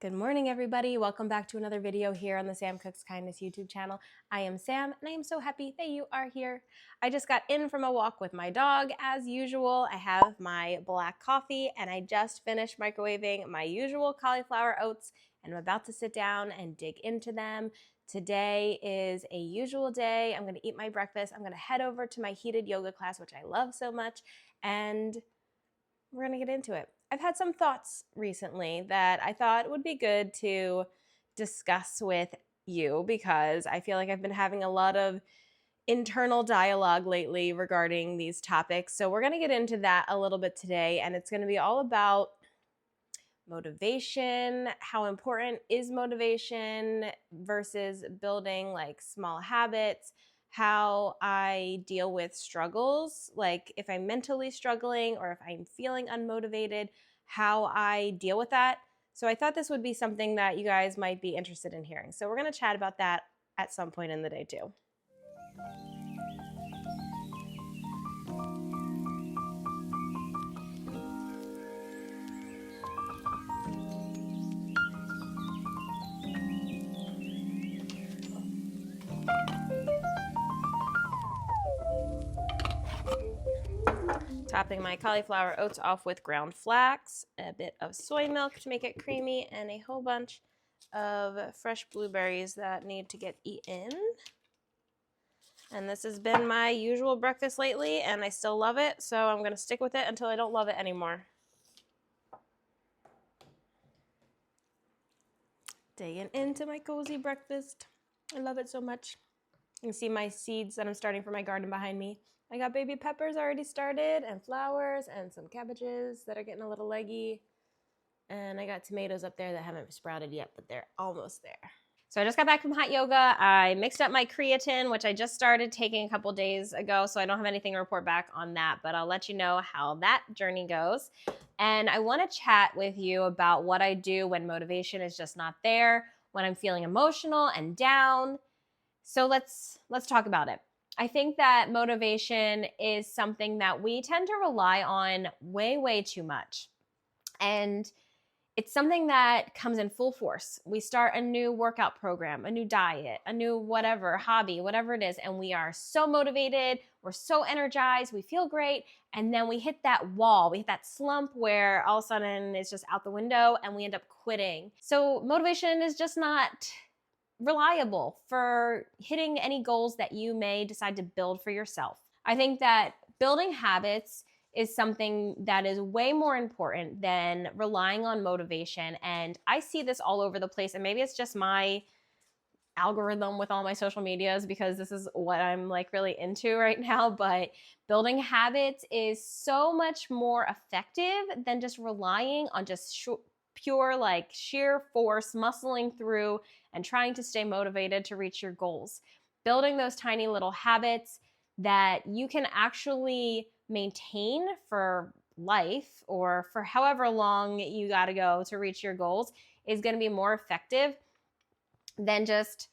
Good morning, everybody. Welcome back to another video here on the Sam Cooks Kindness YouTube channel. I am Sam, and I am so happy that you are here. I just got in from a walk with my dog, as usual. I have my black coffee, and I just finished microwaving my usual cauliflower oats, and I'm about to sit down and dig into them. Today is a usual day. I'm going to eat my breakfast. I'm going to head over to my heated yoga class, which I love so much, and we're going to get into it. I've had some thoughts recently that I thought would be good to discuss with you because I feel like I've been having a lot of internal dialogue lately regarding these topics. So we're going to get into that a little bit today, and it's going to be all about motivation, how important is motivation versus building like small habits, how I deal with struggles, like if I'm mentally struggling or if I'm feeling unmotivated, how I deal with that. So I thought this would be something that you guys might be interested in hearing. So we're going to chat about that at some point in the day too. Topping my cauliflower oats off with ground flax, a bit of soy milk to make it creamy, and a whole bunch of fresh blueberries that need to get eaten. And this has been my usual breakfast lately, and I still love it, so I'm going to stick with it until I don't love it anymore. Digging into my cozy breakfast. I love it so much. You can see my seeds that I'm starting for my garden behind me. I got baby peppers already started, and flowers, and some cabbages that are getting a little leggy. And I got tomatoes up there that haven't sprouted yet, but they're almost there. So I just got back from hot yoga. I mixed up my creatine, which I just started taking a couple days ago, so I don't have anything to report back on that, but I'll let you know how that journey goes. And I want to chat with you about what I do when motivation is just not there, when I'm feeling emotional and down. So let's talk about it. I think that motivation is something that we tend to rely on way too much. And it's something that comes in full force. We start a new workout program, a new diet, a new whatever, hobby, whatever it is, and we are so motivated, we're so energized, we feel great, and then we hit that wall, we hit that slump where all of a sudden it's just out the window and we end up quitting. So motivation is just not reliable for hitting any goals that you may decide to build for yourself. I think that building habits is something that is way more important than relying on motivation. And I see this all over the place. And maybe it's just my algorithm with all my social medias because this is what I'm like really into right now. But building habits is so much more effective than just relying on just pure like sheer force, muscling through and trying to stay motivated to reach your goals. Building those tiny little habits that you can actually maintain for life or for however long you got to go to reach your goals is going to be more effective than just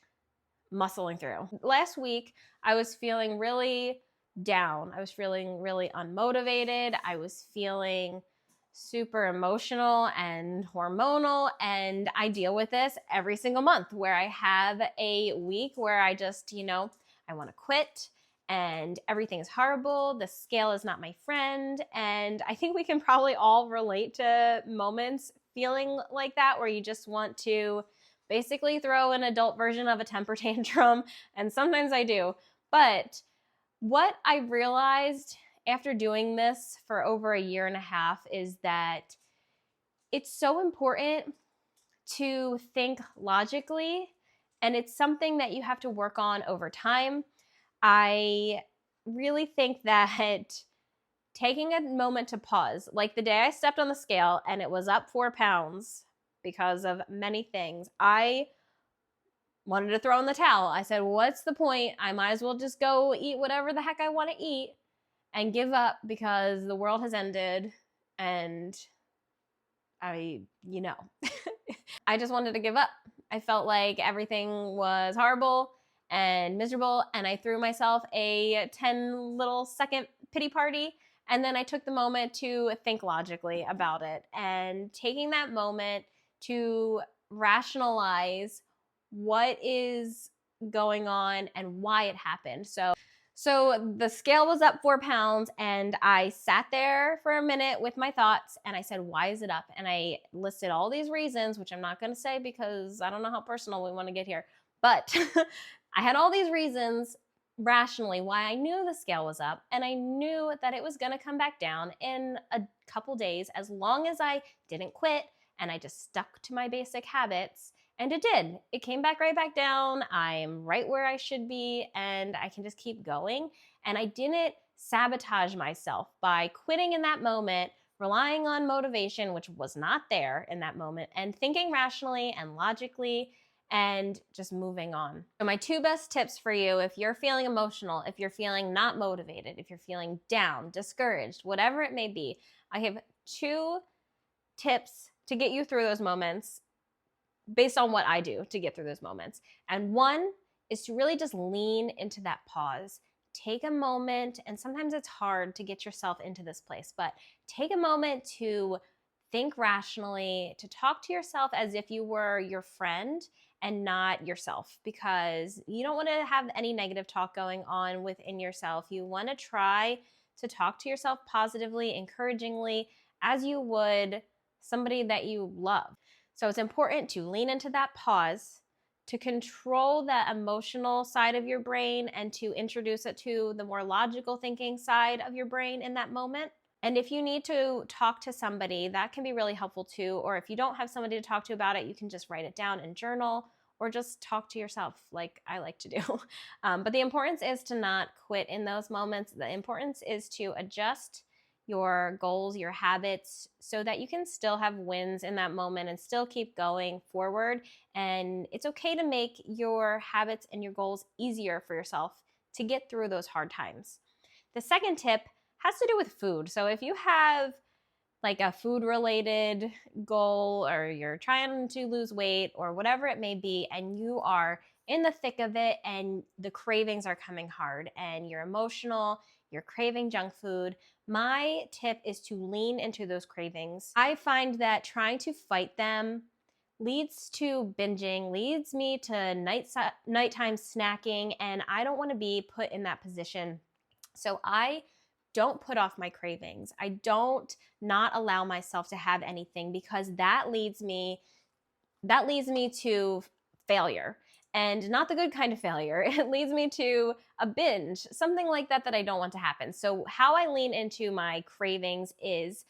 muscling through. Last week, I was feeling really down. I was feeling really unmotivated. I was feeling super emotional and hormonal, and I deal with this every single month where I have a week where I just, I want to quit and everything is horrible. The scale is not my friend. And I think we can probably all relate to moments feeling like that where you just want to basically throw an adult version of a temper tantrum. And sometimes I do. But what I realized after doing this for over a year and a half is that it's so important to think logically, and it's something that you have to work on over time. I really think that taking a moment to pause, like the day I stepped on the scale and it was up 4 pounds because of many things, I wanted to throw in the towel. I said, what's the point? I might as well just go eat whatever the heck I want to eat and give up because the world has ended and I just wanted to give up. I felt like everything was horrible and miserable, and I threw myself a 10 little second pity party, and then I took the moment to think logically about it. And taking that moment to rationalize what is going on and why it happened. So the scale was up 4 pounds, and I sat there for a minute with my thoughts, and I said, why is it up? And I listed all these reasons, which I'm not going to say because I don't know how personal we want to get here. But I had all these reasons rationally why I knew the scale was up, and I knew that it was going to come back down in a couple days as long as I didn't quit and I just stuck to my basic habits. And it did. It came back right back down. I'm right where I should be, and I can just keep going. And I didn't sabotage myself by quitting in that moment, relying on motivation, which was not there in that moment, and thinking rationally and logically and just moving on. So my 2 best tips for you, if you're feeling emotional, if you're feeling not motivated, if you're feeling down, discouraged, whatever it may be, I have 2 tips to get you through those moments based on what I do to get through those moments. And one is to really just lean into that pause. Take a moment, and sometimes it's hard to get yourself into this place, but take a moment to think rationally, to talk to yourself as if you were your friend and not yourself, because you don't want to have any negative talk going on within yourself. You want to try to talk to yourself positively, encouragingly, as you would somebody that you love. So it's important to lean into that pause, to control that emotional side of your brain, and to introduce it to the more logical thinking side of your brain in that moment. And if you need to talk to somebody, that can be really helpful too. Or if you don't have somebody to talk to about it, you can just write it down and journal, or just talk to yourself like I like to do. But the importance is to not quit in those moments. The importance is to adjust your goals, your habits, so that you can still have wins in that moment and still keep going forward. And it's okay to make your habits and your goals easier for yourself to get through those hard times. The second tip has to do with food. So if you have like a food related goal, or you're trying to lose weight or whatever it may be, and you are in the thick of it and the cravings are coming hard and you're emotional, you're craving junk food, my tip is to lean into those cravings. I find that trying to fight them leads to binging, leads me to nighttime snacking, and I don't want to be put in that position. So I don't put off my cravings. I don't not allow myself to have anything, because that leads me to failure, and not the good kind of failure. It leads me to a binge, something like that I don't want to happen. So how I lean into my cravings is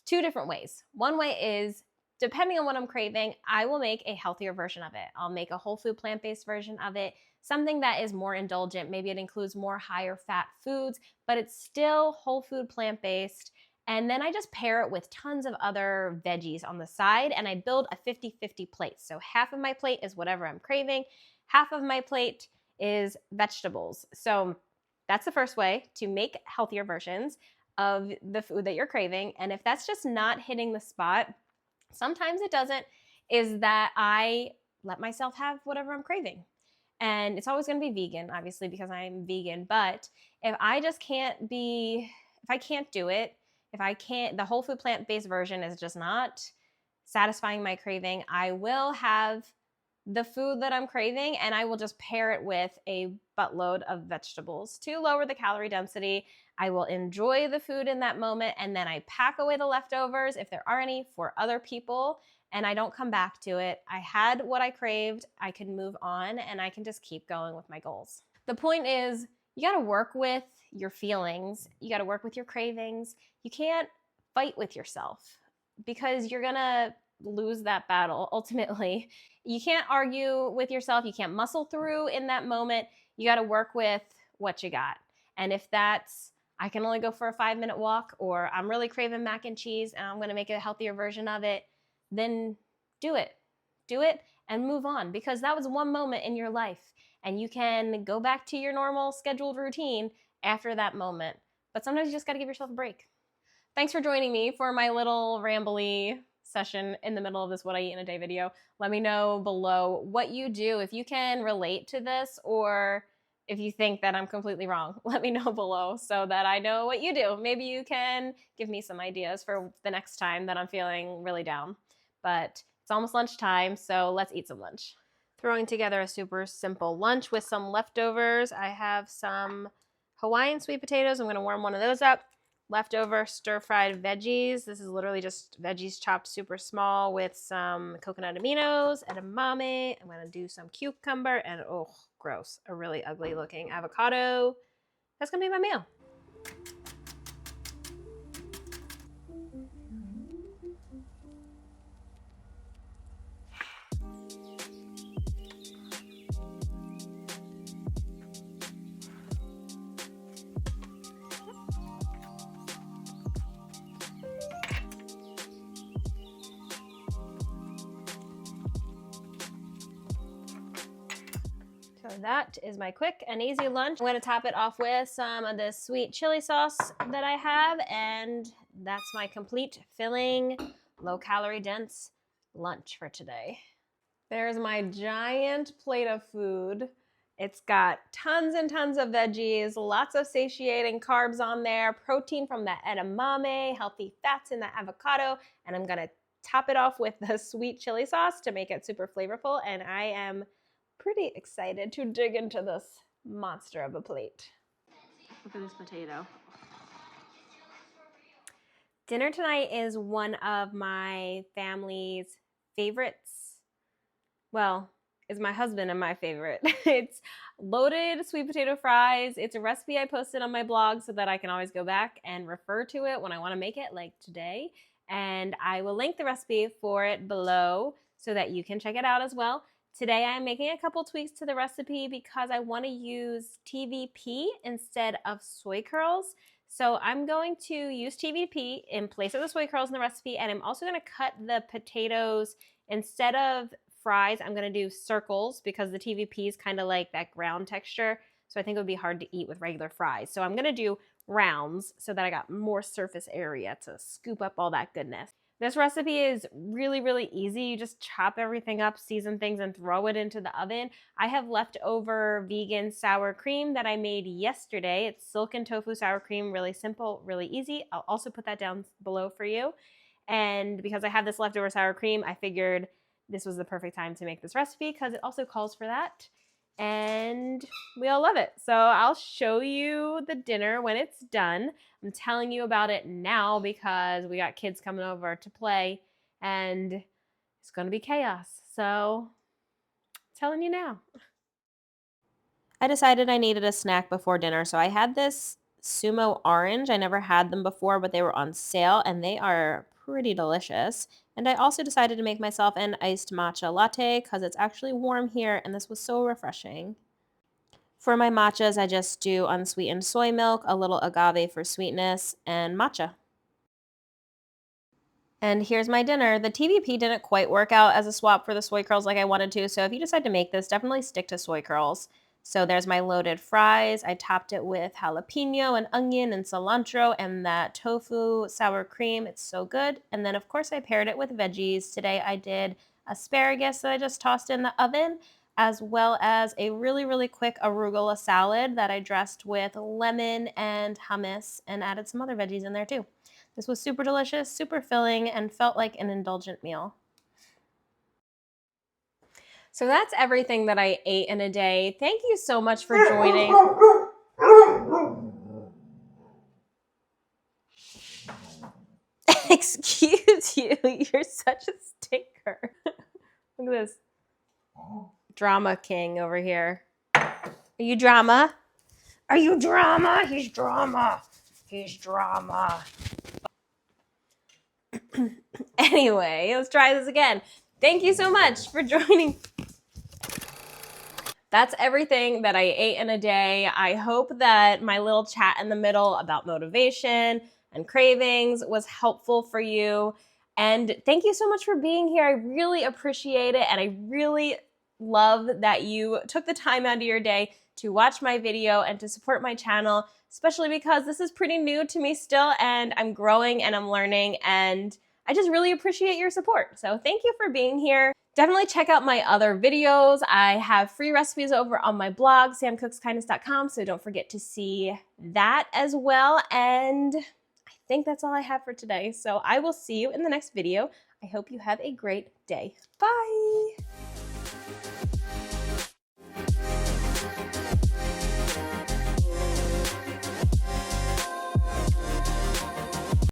2 different ways. One way is, depending on what I'm craving, I will make a healthier version of it. I'll make a whole food plant-based version of it, something that is more indulgent. Maybe it includes more higher fat foods, but it's still whole food plant-based. And then I just pair it with tons of other veggies on the side, and I build a 50-50 plate. So half of my plate is whatever I'm craving, half of my plate is vegetables. So that's the first way to make healthier versions of the food that you're craving. And if that's just not hitting the spot, sometimes it doesn't, is that I let myself have whatever I'm craving. And it's always going to be vegan, obviously, because I'm vegan. But if I can't do it, the whole food plant-based version is just not satisfying my craving, I will have the food that I'm craving, and I will just pair it with a buttload of vegetables to lower the calorie density. I will enjoy the food in that moment, and then I pack away the leftovers, if there are any, for other people, and I don't come back to it. I had what I craved, I can move on, and I can just keep going with my goals. The point is, you gotta work with your feelings, you gotta work with your cravings. You can't fight with yourself, because you're gonna lose that battle ultimately. You can't argue with yourself, you can't muscle through in that moment. You gotta work with what you got. And if that's, I can only go for a 5-minute walk, or I'm really craving mac and cheese and I'm gonna make a healthier version of it, then do it. Do it and move on, because that was one moment in your life, and you can go back to your normal scheduled routine after that moment. But sometimes you just gotta give yourself a break. Thanks for joining me for my little rambly session in the middle of this What I Eat in a Day video. Let me know below what you do, if you can relate to this, or if you think that I'm completely wrong. Let me know below so that I know what you do. Maybe you can give me some ideas for the next time that I'm feeling really down. But It's almost lunchtime, so let's eat some lunch. Throwing together a super simple lunch with some leftovers. I have some Hawaiian sweet potatoes. I'm going to warm one of those up. Leftover stir-fried veggies. This is literally just veggies chopped super small with some coconut aminos, edamame. I'm going to do some cucumber and, oh, gross, a really ugly looking avocado. That's going to be my meal. So that is my quick and easy lunch. I'm going to top it off with some of this sweet chili sauce that I have, and that's my complete, filling, low-calorie dense lunch for today. There's my giant plate of food. It's got tons and tons of veggies, lots of satiating carbs on there, protein from the edamame, healthy fats in the avocado, and I'm going to top it off with the sweet chili sauce to make it super flavorful, and I am pretty excited to dig into this monster of a plate. Look at this potato. Dinner tonight is one of my family's favorites. Well, it's my husband and my favorite. It's loaded sweet potato fries. It's a recipe I posted on my blog so that I can always go back and refer to it when I want to make it, like today. And I will link the recipe for it below so that you can check it out as well. Today I'm making a couple tweaks to the recipe because I want to use TVP instead of soy curls. So I'm going to use TVP in place of the soy curls in the recipe, and I'm also going to cut the potatoes instead of fries. I'm going to do circles because the TVP is kind of like that ground texture. So I think it would be hard to eat with regular fries. So I'm going to do rounds so that I got more surface area to scoop up all that goodness. This recipe is really, really easy. You just chop everything up, season things, and throw it into the oven. I have leftover vegan sour cream that I made yesterday. It's silken tofu sour cream, really simple, really easy. I'll also put that down below for you. And because I have this leftover sour cream, I figured this was the perfect time to make this recipe because it also calls for that. And we all love it. So I'll show you the dinner when it's done. I'm telling you about it now because we got kids coming over to play and it's going to be chaos. So I'm telling you now. I decided I needed a snack before dinner. So I had this Sumo orange. I never had them before, but they were on sale and they are pretty delicious. And I also decided to make myself an iced matcha latte because it's actually warm here and this was so refreshing. For my matchas, I just do unsweetened soy milk, a little agave for sweetness, and matcha. And here's my dinner. The TVP didn't quite work out as a swap for the soy curls like I wanted to, so if you decide to make this, definitely stick to soy curls. So there's my loaded fries. I topped it with jalapeno and onion and cilantro and that tofu sour cream. It's so good. And then, of course, I paired it with veggies. Today I did asparagus that I just tossed in the oven, as well as a really, really quick arugula salad that I dressed with lemon and hummus and added some other veggies in there too. This was super delicious, super filling, and felt like an indulgent meal. So that's everything that I ate in a day. Thank you so much for joining. Excuse you, you're such a stinker. Look at this. Drama king over here. Are you drama? Are you drama? He's drama. He's drama. Anyway, let's try this again. Thank you so much for joining. That's everything that I ate in a day. I hope that my little chat in the middle about motivation and cravings was helpful for you. And thank you so much for being here. I really appreciate it. And I really love that you took the time out of your day to watch my video and to support my channel, especially because this is pretty new to me still and I'm growing and I'm learning and I just really appreciate your support. So thank you for being here. Definitely check out my other videos. I have free recipes over on my blog, samcookskindness.com, so don't forget to see that as well. And I think that's all I have for today. So I will see you in the next video. I hope you have a great day. Bye!